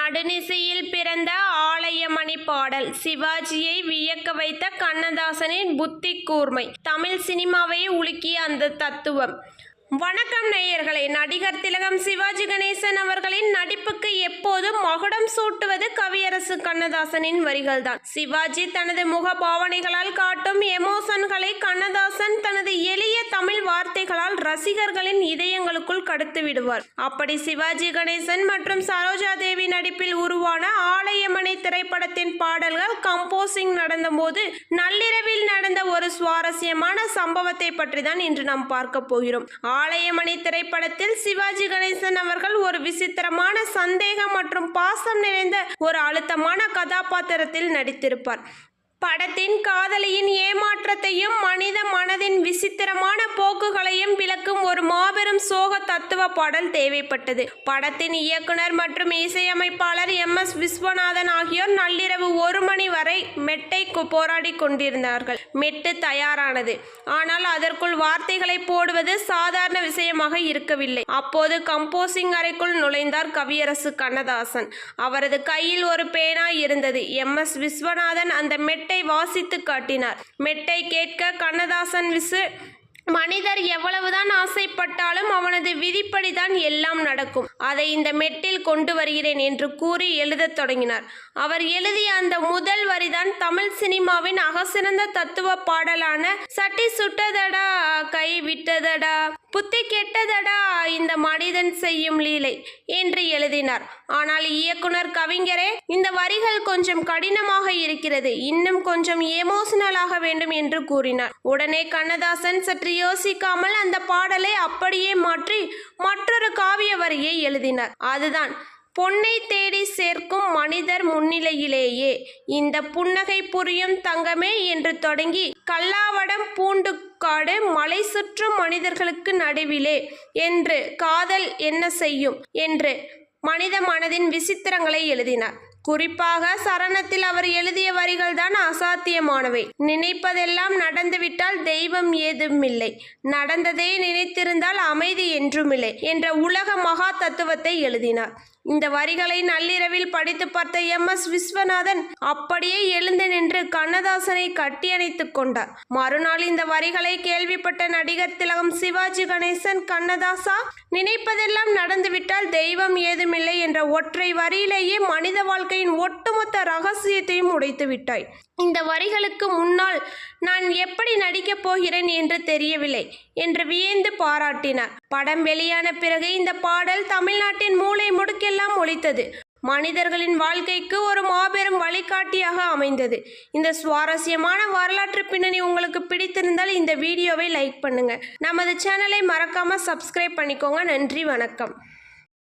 நடுநிசையில் பிறந்த ஆலயமணி பாடல் சிவாஜியை வியக்க வைத்த கண்ணதாசனின் புத்தி கூர்மை. தமிழ் சினிமாவை உலுக்கிய அந்த தத்துவம். வணக்கம் நேயர்களே. நடிகர் திலகம் சிவாஜி கணேசன் அவர்களின் நடிப்புக்கு எப்போதும் மகுடம் சூட்டுவது கவியரசு கண்ணதாசனின் வரிகள்தான். சிவாஜி தனது முக பாவனைகளால் காட்டும் எமோஷன்களை கண்ணதாசன் தனது எளிய தமிழ் வார்த்தைகளால் ரசிகர்களின் இதயங்களுக்குள் கடத்து விடுவார். அப்படி சிவாஜி கணேசன் மற்றும் சரோஜா தேவி நடிப்பில் உருவான ஆலயமணி திரைப்படத்தின் பாடல்கள் கம்போசிங் நடந்தபோது நள்ளிரவில் நடந்த ஒரு சுவாரஸ்யமான சம்பவத்தை பற்றி தான் இன்று நாம் பார்க்க போகிறோம். ஆலயமணி திரைப்படத்தில் சிவாஜி கணேசன் அவர்கள் ஒரு விசித்திரமான சந்தேகம் மற்றும் பாசம் நிறைந்த ஒரு அழுத்தமான கதாபாத்திரத்தில் நடித்திருப்பார். படத்தின் காதலியின் ஏமாற்றத்தையும் மனித மனதின் விசித்திரமான போக்குகளையும் விளக்கும் ஒரு மாபெரும் சோக தத்துவ பாடல் தேவைப்பட்டது. படத்தின் இயக்குனர் மற்றும் இசையமைப்பாளர் MS விஸ்வநாதன் ஆகியோர் நள்ளிரவு 1 மணி வரை மெட்டை போராடி கொண்டிருந்தார்கள். மெட்டு தயாரானது. ஆனால் அதற்குள் வார்த்தைகளை போடுவது சாதாரண விஷயமாக இருக்கவில்லை. அப்போது கம்போசிங் அறைக்குள் நுழைந்தார் கவியரசு கண்ணதாசன். அவரது கையில் ஒரு பேனா இருந்தது. MS விஸ்வநாதன் அந்த மெட்டை வாசித்து காட்டினார். மெட்டை கேட்க கண்ணதாசன் மனிதர் எவ்வளவுதான் ஆசைப்பட்டாலும் அவனது விதிப்படிதான் எல்லாம் நடக்கும். அதை இந்த மெட்டில் கொண்டு வருகிறேன் என்று கூறி எழுதத் தொடங்கினார். அவர் எழுதிய அந்த முதல் வரிதான் தமிழ் சினிமாவின் அகசிறந்த தத்துவ பாடலான சட்டி சுட்டதடா கை விட்டதடா புத்தி கெட்டதடா இந்த மனிதன் செய்யும் லீலை என்று எழுதினார். ஆனால் இயக்குனர் கவிஞரே, இந்த வரிகள் கொஞ்சம் கடினமாக இருக்கிறது, இன்னும் கொஞ்சம் எமோஷனலாக வேண்டும் என்று கூறினார். உடனே கண்ணதாசன் சற்று யோசிக்காமல் அந்த பாடலை அப்படியே மாற்றி மற்றொரு காவிய வரியை எழுதினார். அதுதான் பொன்னை தேடி சேர்க்கும் மனிதர் முன்னிலையிலேயே இந்த புன்னகை புரியும் தங்கமே என்று தொடங்கி கல்லாவடம் பூண்டு காடு மலை சுற்றும் மனிதர்களுக்கு நடுவிலே என்று காதல் என்ன செய்யும் என்று மனித மனதின் விசித்திரங்களை எழுதினார். குறிப்பாக சரணத்தில் அவர் எழுதிய வரிகள் தான் அசாத்தியமானவை. நினைப்பதெல்லாம் நடந்துவிட்டால் தெய்வம் ஏதுமில்லை, நடந்ததே நினைத்திருந்தால் அமைதி என்றுமில்லை என்ற உலக மகா தத்துவத்தை எழுதினார். இந்த வரிகளை நள்ளிரவில் படித்து பார்த்த MS விஸ்வநாதன் அப்படியே எழுந்து நின்று கண்ணதாசனை கட்டியணைத்துக் கொண்டார். மறுநாள் இந்த வரிகளை கேள்விப்பட்ட நடிகர் திலகம் சிவாஜி கணேசன், கண்ணதாசா, நினைப்பதெல்லாம் நடந்துவிட்டால் தெய்வம் ஏதுமில்லை என்ற ஒற்றை வரியிலேயே மனித வாழ்க்கையின் ஒட்டுமொத்த ரகசியத்தையும் உடைத்து விட்டாய். இந்த வரிகளுக்கு முன்னால் நான் எப்படி நடிக்கப் போகிறேன் என்று தெரியவில்லை என்று வியந்து பாராட்டினார். படம் வெளியான பிறகு இந்த பாடல் தமிழ்நாட்டின் மூலை முடுக்கெல்லாம் ஒலித்தது. மனிதர்களின் வாழ்க்கைக்கு ஒரு மாபெரும் வழிகாட்டியாக அமைந்தது. இந்த சுவாரஸ்யமான வரலாற்று பின்னணி உங்களுக்கு பிடித்திருந்தால் இந்த வீடியோவை லைக் பண்ணுங்க. நமது சேனலை மறக்காம சப்ஸ்கிரைப் பண்ணிக்கோங்க. நன்றி, வணக்கம்.